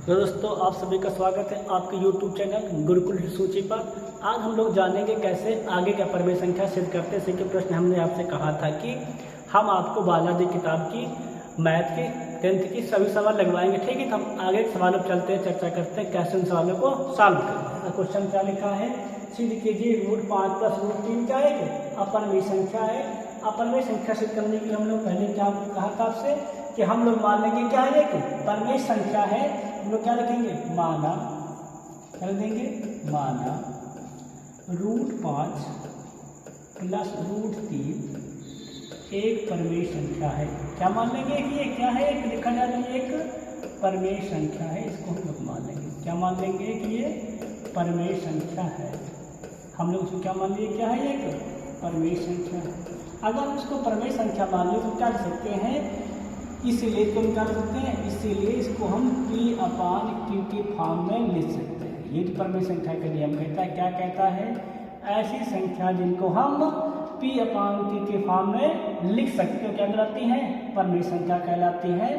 तो दोस्तों आप सभी का स्वागत है आपके YouTube चैनल गुरुकुल सूची पर। आज हम लोग जानेंगे कैसे आगे का प्रमेय संख्या सिद्ध करते हैं। कि प्रश्न हमने आपसे कहा था कि हम आपको बालाजी किताब की मैथ के 10th की सभी सवाल लगवाएंगे, ठीक है। तो हम आगे के सवालों पर चलते हैं, चर्चा करते हैं कैसे उन सवालों को सॉल्व करें। क्वेश्चन क्या लिखा है, सिद्ध कीजिए √5 + √3 क्या है, अपरमेय संख्या है। अपरमेय संख्या सिद्ध करने के लिए हम लोग पहले क्या कहा था आपसे कि हम लोग मान लेंगे क्या है, एक परमेय संख्या है। हम लोग क्या लिखेंगे, माना, क्या देंगे, माना √5 + √3 एक परमेय संख्या है। क्या मान लेंगे कि ये क्या है, एक लिखा जाता है एक परमेय संख्या है। इसको हम लोग मान लेंगे, क्या मान लेंगे कि ये परमेय संख्या है। हम लोग उसको क्या मान लिए, क्या है, एक परमेय संख्या है। अगर हम इसको परमेय संख्या मान लें तो क्या कर सकते हैं, इसीलिए इसको हम क्या कर सकते हैं, इसीलिए इसको हम P/Q के फॉर्म में लिख सकते हैं। ये तो परमेय संख्या का नियम कहता है। क्या कहता है, ऐसी संख्या जिनको हम P/Q के फॉर्म में लिख सकते हो क्या कहलाती हैं, परमेय संख्या कहलाती है।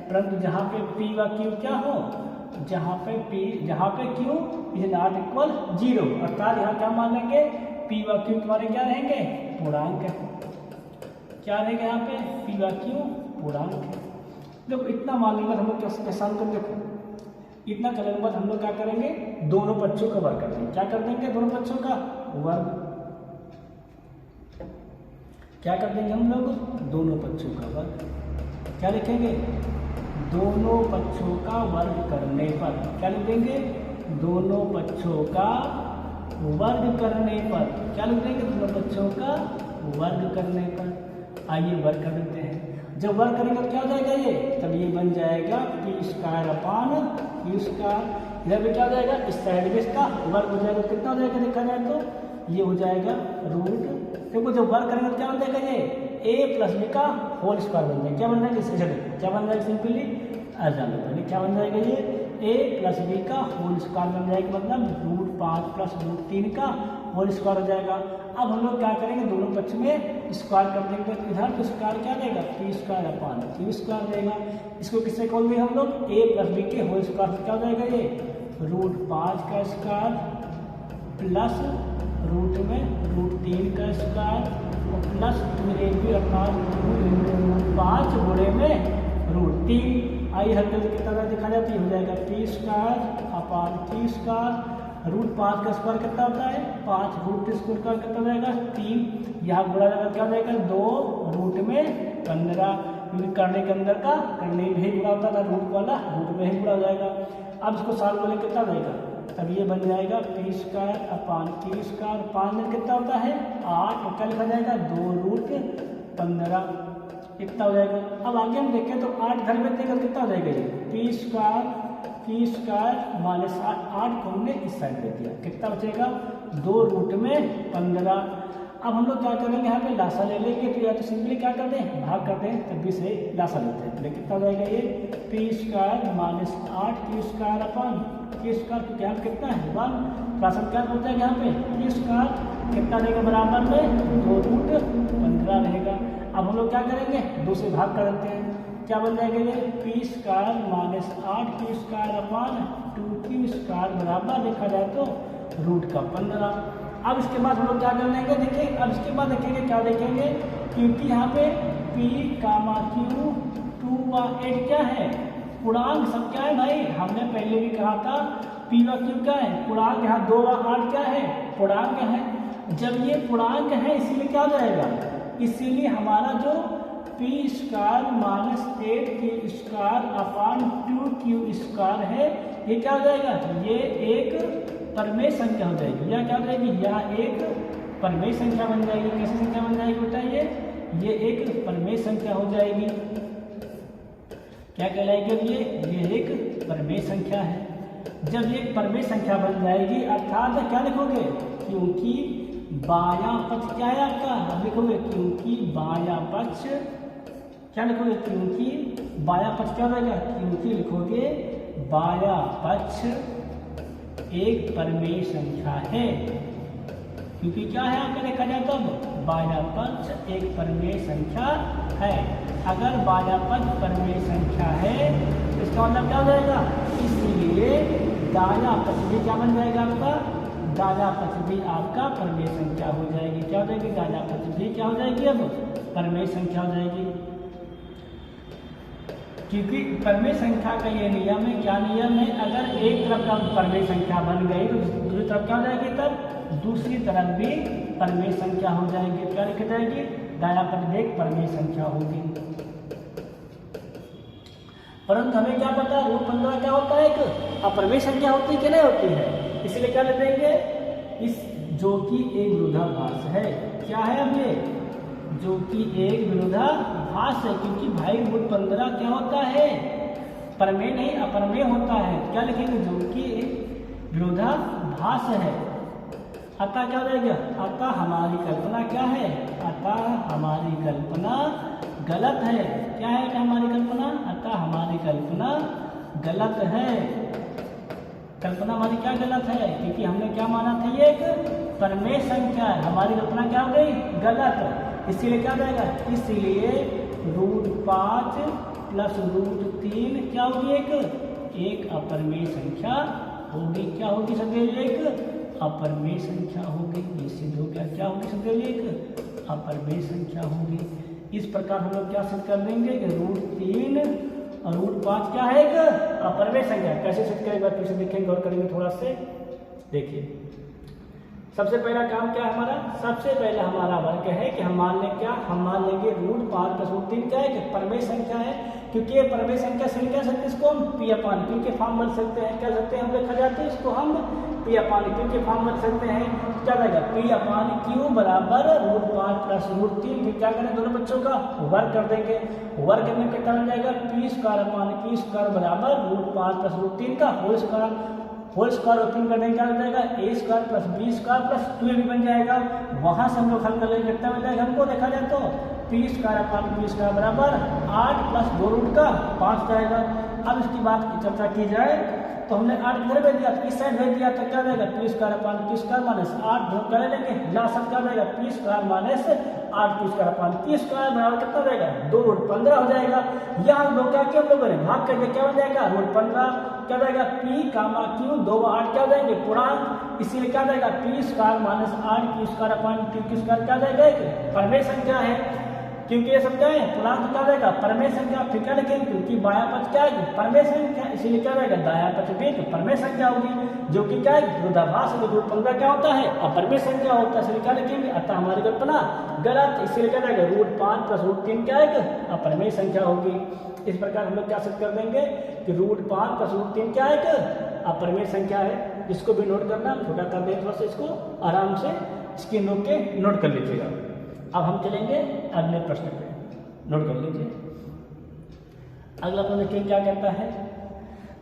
परंतु जहाँ पे P/Q क्या हो, जहाँ पे Q इज नॉट इक्वल 0, अर्थात यहाँ क्या मान लेंगे, P/Q तुम्हारे क्या रहेंगे, पूर्णांक है। क्या रहेगा यहाँ पे, P/Q पूर्णांक है। देखो इतना मान लेंगे हम लोग कैसे सॉल्व कर, देखो इतना करने के बाद हम लोग क्या करेंगे, दोनों पक्षों का वर्ग कर देंगे। क्या कर देंगे, दोनों पक्षों का वर्ग। क्या कर देंगे हम लोग, दोनों पक्षों का वर्ग। क्या लिखेंगे, दोनों पक्षों का वर्ग करने पर क्या लिख देंगे, दोनों पक्षों का वर्ग करने पर क्या लिख देंगे, दोनों पक्षों का वर्ग करने पर। आइए वर्ग कर देते हैं। जब वर्ग करेंगे तो क्या हो जाएगा, ये तब ये बन जाएगा P² / Q²। इधर भी क्या हो जाएगा, इस साइड में इसका वर्ग हो जाएगा। कितना हो जाएगा देखा जाए तो ये हो जाएगा रूट। देखो जब वर्ग करेंगे तो क्या बन जाएगा, ये A + B का होल स्क्वायर बन जाएगा। क्या बन जाएगा, इससे क्या बन जाएगा, सिंपली आ जाने पहले क्या बन जाएगा, ये A + B का होल स्क्वायर बन जाएगा, मतलब √5 + √3 का होल स्क्वायर हो जाएगा। अब हम लोग क्या करेंगे, दोनों पक्ष में स्क्वायर कर देंगे। इधर तो स्क्वायर क्या देगा, P² / Q² देगा। इसको किससे खोल देंगे हम लोग, A + B के होल स्क्वायर से क्या हो जाएगा, ये √5 का स्क्वायर प्लस √3 का स्क्वायर और प्लस √5 गुणे में √3। आई हर जल्द कितना दिखा जाती हो जाएगा, P² / Q²। √5 का स्क्वायर कितना होता है, 5, √3 का कितना हो जाएगा, 3। यहाँ गुणा जाएगा क्या हो जाएगा, 2 √15, क्योंकि करने के अंदर का करने में ही गुणा होता था, रूट वाला रूट में ही गुणा हो जाएगा। अब इसको सॉल्व करें कितना जाएगा, तब ये बन जाएगा P² / Q²। 5 में कितना होता है, 8, और क्या लिखा जाएगा, 2√15 इतना हो जाएगा। अब आगे हम देखें तो 8 घर में देगा कितना हो जाएगा, ये P² -8 को हमने इस साइड दे दिया, कितना बचेगा, 2√15। अब हम लोग क्या करेंगे, यहाँ पे लासा ले लेंगे। तो या तो सिंपली क्या कर दें, भाग कर दें, तब भी से लासा लेते हैं। तो कितना हो जाएगा, ये P² -8 Q² तो क्या कितना है, 1। राशन क्या होता है यहाँ पे, Q² कितना रहेगा, बराबर में 2√15 रहेगा। अब हम लोग क्या करेंगे, 2 से भाग कर देते हैं। क्या बन जाएगा, ये P² -8 Q² बराबर देखा जाए तो √15। अब इसके बाद हम लोग क्या कर लेंगे, देखिए अब इसके बाद देखेंगे क्या देखेंगे, क्योंकि यहाँ पे P/Q 2 व 8 क्या है, पूर्णांक सब क्या है भाई, हमने पहले भी कहा था P/Q क्या है, पूर्णांक। यहाँ 2 व 8 क्या है, पूर्णांक है। जब ये पूर्णांक है इसीलिए क्या हो जाएगा, इसीलिए हमारा जो P² -8 Q² है, ये क्या हो जाएगा, ये एक परमेय संख्या हो जाएगी। या क्या हो जाएगी, यह एक परमेय संख्या बन जाएगी। कैसी संख्या बन जाएगी बताइए, ये एक परमेय संख्या हो जाएगी। क्या कहलाएगी, ये एक परमेय संख्या है। जब ये एक परमेय संख्या बन जाएगी, अर्थात क्या लिखोगे, क्योंकि बायां पक्ष क्या है आपका, अब लिखोगे क्योंकि बायां पक्ष, क्या लिखोगे, क्योंकि बायां पक्ष क्या रहेगा, क्योंकि लिखोगे बायां पक्ष एक परमेय संख्या है। क्योंकि क्या है आपका देखा जाए तो बाह्य पक्ष एक परिमेय संख्या है। अगर बाह्य पक्ष परिमेय संख्या है तो इसका मतलब क्या हो जाएगा, इसलिए दाया पक्ष भी क्या बन जाएगा आपका, दाया पक्ष भी आपका परिमेय संख्या हो जाएगी। क्या हो जाएगी, दाया पक्ष भी क्या हो जाएगी, अब परिमेय संख्या हो जाएगी। क्योंकि परिमेय संख्या का ये नियम है, क्या नियम है, अगर एक तरफ का परिमेय संख्या बन गई तो दूसरी तरफ क्या हो जाएगी, तब दूसरी तरफ भी परिमेय संख्या हो जाएगी। क्या लिखी जाएगी, दाया पक्ष भी एक परिमेय संख्या होगी। परंतु हमें क्या पता, रूट 15 क्या होता है, एक अपरिमेय संख्या होती है कि नहीं होती है, इसलिए क्या लिख देंगे, इस जो कि एक विरोधाभास है। क्या है अब ये, जो कि एक विरोधाभास है, क्योंकि भाई रूट 15 क्या होता है, परिमेय नहीं अपरिमेय होता है। क्या लिखेंगे, जो कि एक विरोधाभास है। अतः क्या हो जाएगा, अतः हमारी कल्पना क्या है, अतः हमारी कल्पना गलत है। क्या है हमारी कल्पना, अतः हमारी कल्पना गलत है। कल्पना हमारी क्या गलत है, क्योंकि हमने क्या माना था, ये एक परिमेय संख्या है, हमारी कल्पना क्या हो गई, गलत। इसीलिए क्या जाएगा, इसलिए रूट 5 प्लस रूट 3 क्या होगी, एक अपरिमेय संख्या होगी। क्या होगी सदैव, एक अपरिमेय संख्या होगी। ये सिद्ध हो गया, क्या होगी सदैव, एक अपरिमेय संख्या होगी। इस प्रकार हम लोग क्या सिद्ध कर देंगे कि रूट 3 और रूट 5 क्या है, एक अपरिमेय संख्या। कैसे सिद्ध करेंगे, फिर से देखेंगे और करेंगे थोड़ा से। देखिए सबसे पहला काम क्या है हमारा, सबसे पहला हमारा वर्क है कि हम मान लें क्या, हम मान लेंगे रूट 5 प्लस रूट 3 क्या है, कि परिमेय संख्या है। क्योंकि ये परिमेय संख्या से क्या सकते हैं, इसको हम पी अपान क्यू के फॉर्म बन सकते हैं। क्या सकते हैं, हम लिखा जाते हैं इसको हम पी अपान क्यू के फॉर्म बन सकते हैं। क्या रहेगा, पी अपान क्यू बराबर रूट 5 प्लस रूट 3। फिर क्या करें, दोनों बच्चों का वर्क कर देंगे। वर्क करने में कितना बन जाएगा, P square upon Q square बराबर रूट 5 प्लस रूट 3 का होल स्क्वायर ओपन कर देंगे, क्या हो जाएगा, A square plus B square plus 2ab बन जाएगा। वहां से हम लोग हल कर लेंगे, कितना बन जाएगा हमको, देखा जाए तो P square upon Q square बराबर 8 प्लस 2 रूट का 5 जाएगा। अब इसकी बात की चर्चा की जाए तो हमने 8 इधर भेज दिया, इस साइड भेज दिया, तो क्या जाएगा, P square upon Q square minus 8 ढूंढ कर लेंगे, लास्ट क्या जाएगा, P square minus 8 P square upon Q square बराबर कितना जाएगा, 2 रूट 15 हो जाएगा। यहाँ लोग क्या किया हम लोगों ने, भाग करके क्या बन जाएगा, रूट 15 क्या जाएगा, पी कामा क्यू 2 व 8 क्या जाएंगे पूर्णांक, इसीलिए क्या जाएगा, P square minus 8 Q square upon Q square क्या जाएगा, एक परिमेय संख्या है। क्योंकि ये समझाए पूर्णांक क्या जाएगा, परिमेय संख्या। फिर क्या लिखेंगे, क्योंकि बाया पक्ष क्या है, परिमेय संख्या, इसीलिए क्या जाएगा, दाया पक्ष भी परिमेय संख्या होगी, जो कि क्या है, विरोधाभास है। रूट 15 क्या होता है, अपरिमेय संख्या होता है, इसलिए क्या लिखेंगे, अतः हमारी कल्पना गलत। इसीलिए क्या जाएगा, रूट 5 प्लस रूट 3 क्या है, अपरिमेय संख्या होगी। इस प्रकार हम लोग क्या सिद्ध कर देंगे कि रूट 5 प्लस रूट 3 क्या है, अपरिमेय संख्या है। इसको भी नोट करना, छोटा कर दें थोड़ा सा, इसको आराम से इसकी नोट कर लीजिएगा। अब हम चलेंगे अगले प्रश्न पे, नोट कर लीजिए। अगला प्रश्न देखिए क्या कहता है।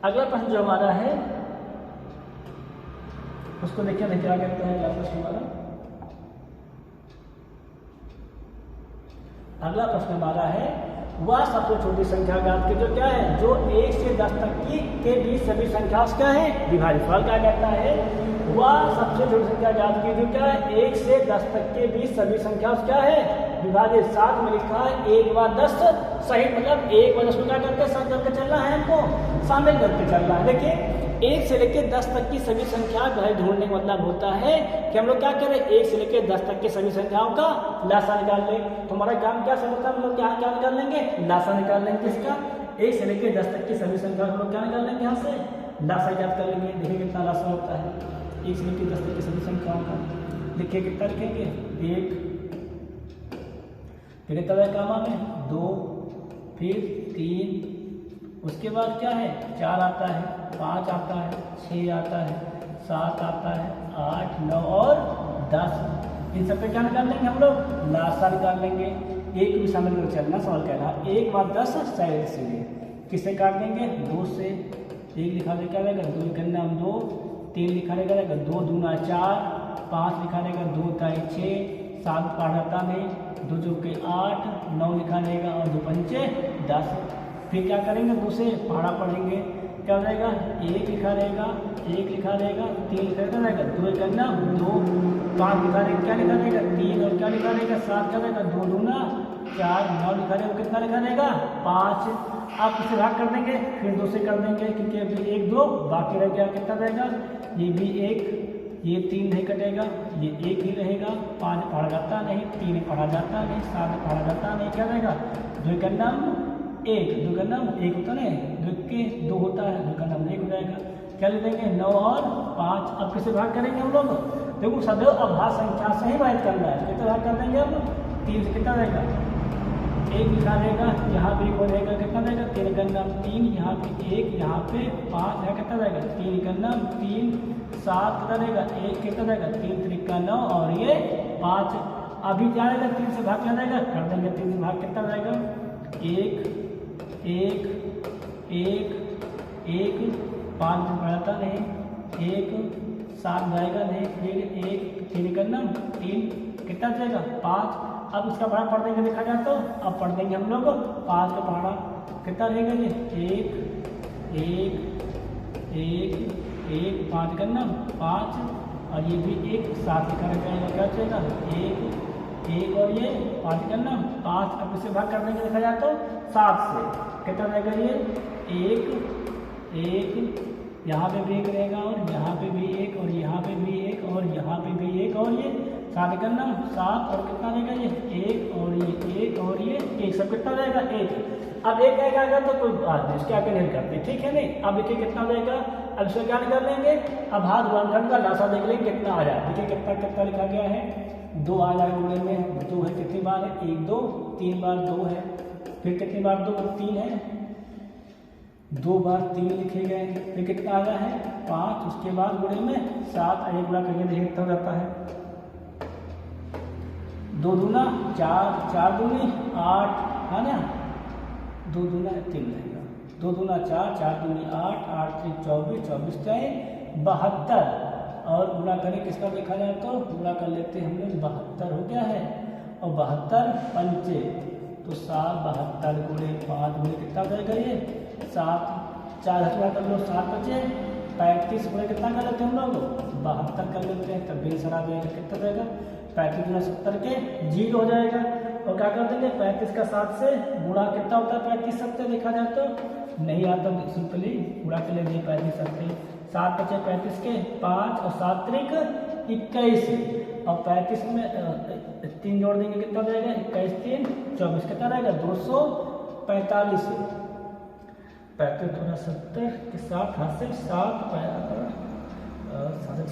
अगला प्रश्न जो हमारा है उसको देखिए क्या कहता है। अगला प्रश्न हमारा है, वह सबसे छोटी संख्या ज्ञात की जो क्या है, जो 1 से 10 तक की के बीच सभी संख्या क्या है, विभाजित। फल क्या कहता है, वह सबसे छोटी संख्या ज्ञात की जो क्या है, 1 से 10 तक के बीच सभी संख्या क्या है, विभाजित। साथ में लिखा है 1 व 10 सही, मतलब 1 व 10 को क्या करके साथ करके चलना है, हमको शामिल करके चलना है। देखिए 1 से लेकर 10 तक की सभी संख्या ढूंढने का मतलब होता है कि हम लोग क्या करें, 1 से लेकर 10 तक की सभी संख्याओं का लासा निकाल लें। तो हमारा काम क्या समझता है, हम लोग क्या निकाल लेंगे, लासा निकाल लेंगे। इसका 1 से लेकर 10 तक की सभी संख्या हम लोग क्या निकाल लेंगे, यहाँ से लासा ज्ञात कर लेंगे। देखिए कितना लासा होता है 1 से लेकर 10 तक की सभी संख्याओं का। देखिए कितना लिखेंगे, 1, फिर कितना काम में 2, फिर 3, उसके बाद क्या है 4 आता है, 5 आता है, 6 आता है, 7 आता है, 8, 9 और 10। इन सब पे क्या निकाल लेंगे हम लोग, लासा निकाल लेंगे। एक भी शामिल कर चलना, सवाल कह रहा 1 व 10 शायद, इसीलिए किससे काट देंगे, 2 से। 1 लिखा दे क्या रहेगा, 2 करना हम 2, 3 लिखा रहेगा 2 दूना 4, 5 लिखा रहेगा 2 ताई 6, 7 पढ़ाता नहीं, 2 चौके 8, 9 लिखा रहेगा और 2 पंचे 10। फिर क्या करेंगे, 2 से पहाड़ा पढ़ेंगे, क्या हो जाएगा, 1 लिखा रहेगा, 1 लिखा रहेगा, 3 लिखा रहेगा, 2 करना 2, 5 लिखा रहेगा, क्या लिखा रहेगा 3, और क्या लिखा रहेगा 7 का रहेगा 2 दूना 4, 9 लिखा रहेगा, कितना लिखा रहेगा 5। आप इसे भाग कर देंगे, फिर 2 से कर देंगे, क्योंकि अभी 1 2 बाकी रह गया, कितना रहेगा ये भी 1, ये 3 नहीं कटेगा, ये 1 ही रहेगा, 5 पढ़ा जाता नहीं, 3 पढ़ा जाता नहीं, 7 पढ़ा जाता नहीं, क्या रहेगा 2 का नाम 1, 2 का नाम 1 होता नहीं, 2 के 2 होता है, 2 का नाम 1 हो जाएगा। क्या ले देंगे 9 और 5। अब किसे भाग करेंगे हम लोग, देखो सदैव अभाज्य संख्या से ही भाग करना है, कितना भाग कर देंगे अब 3 से, कितना रहेगा 1 लिखा रहेगा, यहाँ पे 1 हो रहेगा, कितना रहेगा 3 का नाम 3, यहाँ पे 1, यहाँ पे 5 है, कितना रहेगा 3 का नाम 3, 7 कितना रहेगा 1, कितना रहेगा 3 3 का 9 और ये 5। अभी क्या रहेगा 3 से भाग क्या रहेगा, कर देंगे 3 से भाग, कितना रहेगा 1 1 1 1, 5 बढ़ाता नहीं, 1 7 जाएगा नहीं, फिर 1 3 का नाम 3, कितना जाएगा 5। अब इसका भाड़ा पढ़ देंगे, देखा जाए तो अब पढ़ देंगे हम लोग 5 का भाड़ा, कितना रहेगा ये 1 1 1 1, 5 का नाम 5, और ये भी 1 7 लिखा रहेगा, क्या चलेगा 1 1 और ये 5 का नाम 5। अब इसे भाग कर देंगे, देखा जाए तो 7 से, कितना रहेगा ये 1 1, यहाँ पे भी 1 रहेगा, और यहाँ पे भी 1, और यहाँ पे भी 1, और यहाँ पे भी 1, और ये 7 का नाम 7, और कितना रहेगा ये 1, और ये 1, और ये 1, सब कितना रहेगा 1। अब 1 आएगा तो कोई बात नहीं, इसके आगे नहीं करते, ठीक है नहीं। अब देखिए कितना रहेगा, अब इसका क्या कर लेंगे, अब हाथ गुणनखंड का लासा देख लेंगे कितना आ जाए। देखिए कितना कितना लिखा गया है, 2 आ जाएगा गुणे में, 2 है, कितनी बार है 1 2 3 बार 2 है, फिर कितनी बार 2 3 है, 2 बार 3 लिखे गए, फिर कितना आ गया है 5, उसके बाद गुणे में 7, आइए गुणा करिए, देखिए कितना जाता है 2 दूना 4, 4 दूनी 8 है ना, 2 दूना 3 रहेगा, 2 दूना 4, 4 दूनी 8, 8 3 24, 24 चाहे 72, और गुणा करें किसका देखा जाए तो गुणा कर लेते हैं हम लोग, 72 हो गया है, और 72 पंचे तो 7, 72 गुणे 5 गुणे कितना करेगा ये 7, 4 हटा कर लो 7 बचे, 35 गुणे कितना कर लेते हैं हम लोग 72 कर लेते हैं, तब भी सरा जाएगा, कितना रहेगा 35 गुना 70 के 0 हो जाएगा। और क्या कर देंगे 35 का 7 से गुणा कितना होता है 35 70 देखा जाए तो नहीं आता, सिंपली गुणा कर लेंगे 35 70, 7 बचे 35 के 5 और 7 त्रिक 21, और 35 में 3 जोड़ देंगे कितना रहेगा 21 3 24, कितना रहेगा 245, 35 थोड़ा 70 के 7 हाथ से 7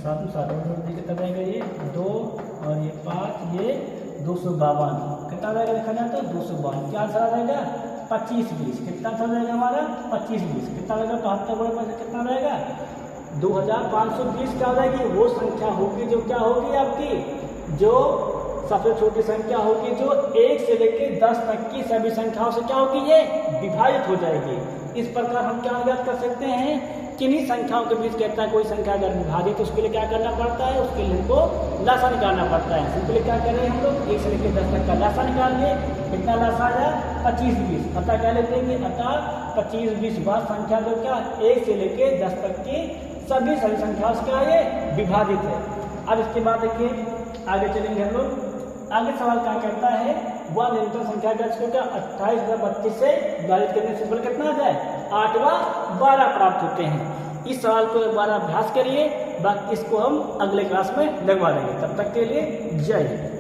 7 कितना रहेगा ये 2 और ये 5, ये 252, कितना रहेगा देखा जाए तो 252, क्या आंसर रहेगा 25 20, कितना आंसर रहेगा हमारा 25 20, कितना रहेगा 72 गुणे 5 कितना रहेगा 2520 क्या रहेगी, वो संख्या होगी जो क्या होगी आपकी, जो सबसे छोटी संख्या होगी, जो 1 से लेकर 10 तक की सभी संख्याओं से क्या होगी ये विभाजित हो जाएगी। इस प्रकार हम क्या ज्ञात कर सकते हैं, किन्हीं संख्याओं के बीच कहता है कोई संख्या अगर विभाजित तो उसके लिए क्या करना पड़ता है, उसके लिए हमको लासा निकालना पड़ता है। सिंपली क्या करें हम लोग 1 से लेकर 10 तक का लासा निकाल लिए, कितना लासा आया 25 20, अतः क्या लेते हैं अतः 25 20 बार संख्या जो क्या 1 से लेकर 10 तक की सभी संख्याओं से क्या ये विभाजित है। अब इसके बाद देखिए आगे चलेंगे हम लोग, आगे सवाल क्या कहता है, वह निरंतर संख्या का इसको क्या 28,32 से विभाजित करने से कितना आ जाए 8 व 12 प्राप्त होते हैं। इस सवाल को एक बार अभ्यास करिए, बाकी इसको हम अगले क्लास में लगवा देंगे। तब तक के लिए जय हिंद।